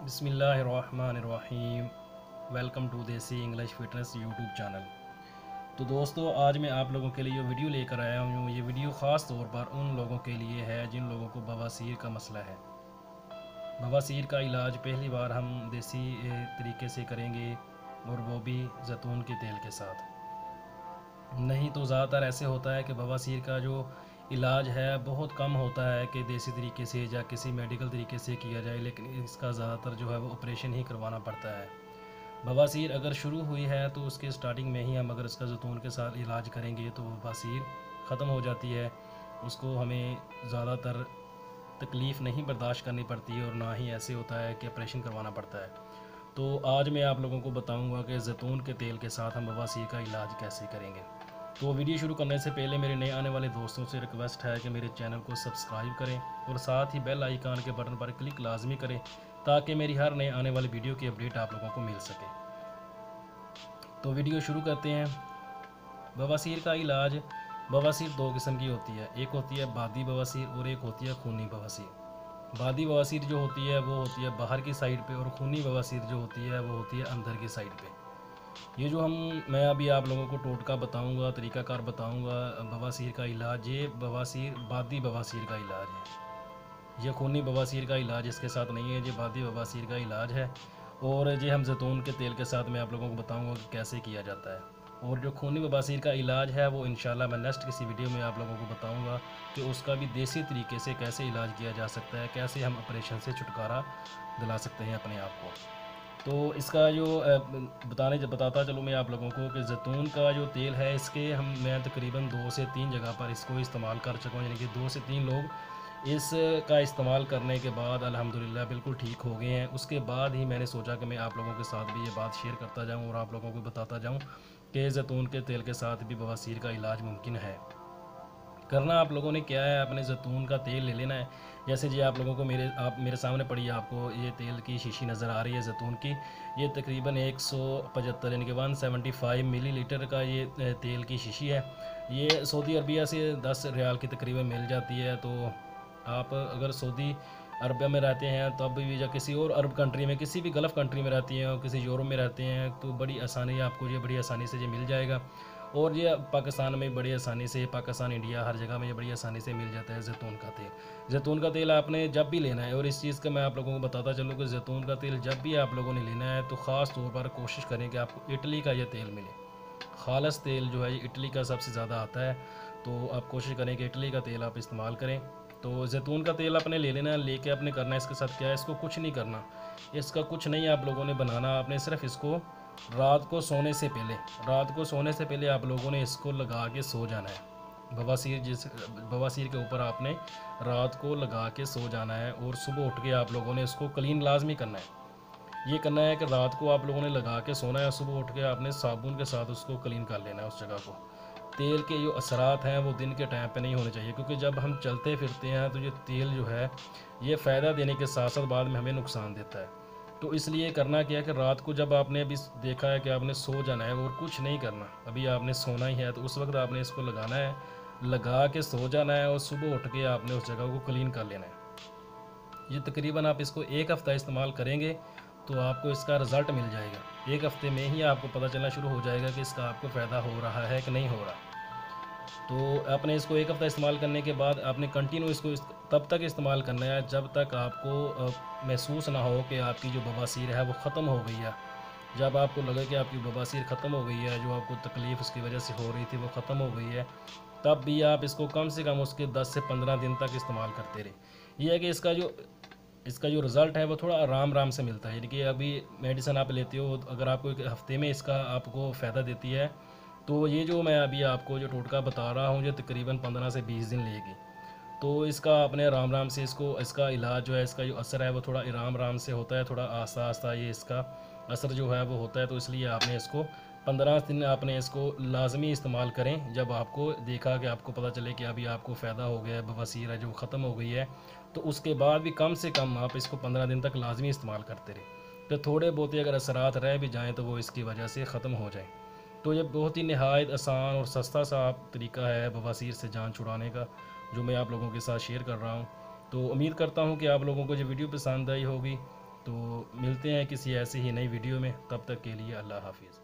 बिस्मिल्लाहिर्रहमानिर्रहीम। Welcome to देसी English fitness YouTube channel. तो दोस्तों, आज मैं आप लोगों के लिए जो वीडियो लेकर आया हूँ, ये वीडियो ख़ास तौर पर उन लोगों के लिए है जिन लोगों को बवासीर का मसला है। बवासीर का इलाज पहली बार हम देसी तरीके से करेंगे, और वो भी जैतून के तेल के साथ। नहीं तो ज़्यादातर ऐसे होता है कि बवासीर का जो इलाज है बहुत कम होता है कि देसी तरीके से या किसी मेडिकल तरीके से किया जाए, लेकिन इसका ज़्यादातर जो है वो ऑपरेशन ही करवाना पड़ता है। बवासीर अगर शुरू हुई है तो उसके स्टार्टिंग में ही हम अगर इसका जैतून के साथ इलाज करेंगे तो बवासीर ख़त्म हो जाती है। उसको हमें ज़्यादातर तकलीफ़ नहीं बर्दाश्त करनी पड़ती और ना ही ऐसे होता है कि ऑपरेशन करवाना पड़ता है। तो आज मैं आप लोगों को बताऊंगा कि जैतून के तेल के साथ हम बवासीर का इलाज कैसे करेंगे। तो वीडियो शुरू करने से पहले मेरे नए आने वाले दोस्तों से रिक्वेस्ट है कि मेरे चैनल को सब्सक्राइब करें और साथ ही बेल आइकन के बटन पर क्लिक लाजमी करें, ताकि मेरी हर नए आने वाली वीडियो की अपडेट आप लोगों को मिल सके। तो वीडियो शुरू करते हैं। बवासीर का इलाज, बवासीर दो किस्म की होती है, एक होती है बादी बवासीर और एक होती है खूनी बवासीर। बादी बवासीर जो होती है वो होती है बाहर की साइड पे, और खूनी बवासीर जो होती है वो होती है अंदर की साइड पे। ये जो मैं अभी आप लोगों को टोटका बताऊंगा, तरीकाकार बताऊंगा बवासीर का इलाज, ये बवासीर बादी बवासीर का इलाज है। ये खूनी बवासीर का इलाज इसके साथ नहीं है, ये बादी बवासीर का इलाज है। और ये हम जैतून के तेल के साथ मैं आप लोगों को बताऊंगा कि कैसे किया जाता है। और जो खूनी बवासीर का इलाज है वो इंशाल्लाह मैं नेक्स्ट किसी वीडियो में आप लोगों को बताऊंगा कि उसका भी देसी तरीके से कैसे इलाज किया जा सकता है, कैसे हम ऑपरेशन से छुटकारा दिला सकते हैं अपने आप को। तो इसका जो बताता चलूँ मैं आप लोगों को कि जैतून का जो तेल है, इसके मैं तकरीबन 2 से 3 जगह पर इसको इस्तेमाल कर चुका हूँ, यानी कि 2 से 3 लोग इसका इस्तेमाल करने के बाद अल्हम्दुलिल्लाह बिल्कुल ठीक हो गए हैं। उसके बाद ही मैंने सोचा कि मैं आप लोगों के साथ भी ये बात शेयर करता जाऊँ और आप लोगों को बताता जाऊँ कि जैतून के तेल के साथ भी बवासीर का इलाज मुमकिन है। करना आप लोगों ने क्या है, अपने जैतून का तेल ले लेना है। जैसे जी आप लोगों को मेरे सामने पड़ी है, आपको ये तेल की शीशी नज़र आ रही है जैतून की। ये तकरीबन 175 यानी कि 175 मिलीलीटर का ये तेल की शीशी है। ये सऊदी अरबिया से 10 रियाल की तकरीबन मिल जाती है। तो आप अगर सऊदी अरबिया में रहते हैं तब भी, या किसी और अरब कंट्री में, किसी भी गल्फ़ कंट्री में रहती हैं और किसी यूरोप में रहते हैं, तो बड़ी आसानी आपको ये बड़ी आसानी से ये मिल जाएगा। और ये पाकिस्तान में बड़ी आसानी से, पाकिस्तान इंडिया हर जगह में ये बड़ी आसानी से मिल जाता है जैतून का तेल। जैतून का तेल आपने जब भी लेना है, और इस चीज़ का मैं आप लोगों को बताता चलूँ कि जैतून का तेल जब भी आप लोगों ने लेना है तो ख़ास तौर पर कोशिश करें कि आपको इटली का ये तेल मिले। खालस तेल जो है ये इटली का सबसे ज़्यादा आता है, तो आप कोशिश करें कि इटली का तेल आप इस्तेमाल करें। तो जैतून का तेल आपने ले लेना है, लेके आपने करना है इसके साथ क्या है, इसको कुछ नहीं करना, इसका कुछ नहीं आप लोगों ने बनाना। आपने सिर्फ इसको रात को सोने से पहले आप लोगों ने इसको लगा के सो जाना है। बवासीर के ऊपर आपने रात को लगा के सो जाना है, और सुबह उठ के आप लोगों ने इसको क्लीन लाजमी करना है। ये करना है कि रात को आप लोगों ने लगा के सोना है, सुबह उठ के आपने साबुन के साथ उसको क्लीन कर लेना है उस जगह को। तेल के जो असरात हैं वो दिन के टाइम पे नहीं होने चाहिए, क्योंकि जब हम चलते फिरते हैं तो ये तेल जो है ये फ़ायदा देने के साथ साथ बाद में हमें नुकसान देता है। तो इसलिए करना क्या है कि रात को जब आपने अभी देखा है कि आपने सो जाना है और कुछ नहीं करना, अभी आपने सोना ही है, तो उस वक्त आपने इसको लगाना है, लगा के सो जाना है, और सुबह उठ के आपने उस जगह को क्लीन कर लेना है। ये तकरीबन आप इसको 1 हफ़्ता इस्तेमाल करेंगे तो आपको इसका रिज़ल्ट मिल जाएगा। 1 हफ़्ते में ही आपको पता चलना शुरू हो जाएगा कि इसका आपको फ़ायदा हो रहा है कि नहीं हो रहा। तो आपने इसको 1 हफ़्ता इस्तेमाल करने के बाद आपने कंटिन्यू इसको तब तक इस्तेमाल करना है जब तक आपको महसूस ना हो कि आपकी जो बवासीर है वो ख़त्म हो गई है। जब आपको लगे कि आपकी बवासीर ख़त्म हो गई है, जो आपको तकलीफ़ उसकी वजह से हो रही थी वो ख़त्म हो गई है, तब भी आप इसको कम से कम उसके 10 से 15 दिन तक इस्तेमाल करते रहे। ये है कि इसका जो रिज़ल्ट है वो थोड़ा आराम आराम से मिलता है। यानी कि अभी मेडिसिन आप लेते हो, अगर आपको 1 हफ़्ते में इसका आपको फ़ायदा देती है, तो ये जो मैं अभी आपको जो टोटका बता रहा हूँ, ये तकरीबन 15 से 20 दिन लेगी। तो इसका आपने आराम आराम से इसका इलाज जो है, इसका जो असर है वो थोड़ा आराम आराम से होता है, थोड़ा आस्ता आस्ता ये इसका असर जो है वो होता है। तो इसलिए आपने इसको 15 दिन आपने इसको लाजमी इस्तेमाल करें। जब आपको देखा कि आपको पता चले कि अभी आपको फ़ायदा हो गया है, बवासीर है जो ख़त्म हो गई है, तो उसके बाद भी कम से कम आप इसको 15 दिन तक लाजमी इस्तेमाल करते रहे। तो थोड़े बहुत ही अगर असरात रह भी जाएँ तो वो इसकी वजह से ख़त्म हो जाए। तो ये बहुत ही नहायत आसान और सस्ता सा तरीका है बवासीर से जान छुड़ाने का, जो मैं आप लोगों के साथ शेयर कर रहा हूँ। तो उम्मीद करता हूँ कि आप लोगों को ये वीडियो पसंद आई होगी। तो मिलते हैं किसी ऐसी ही नई वीडियो में, तब तक के लिए अल्लाह हाफिज़।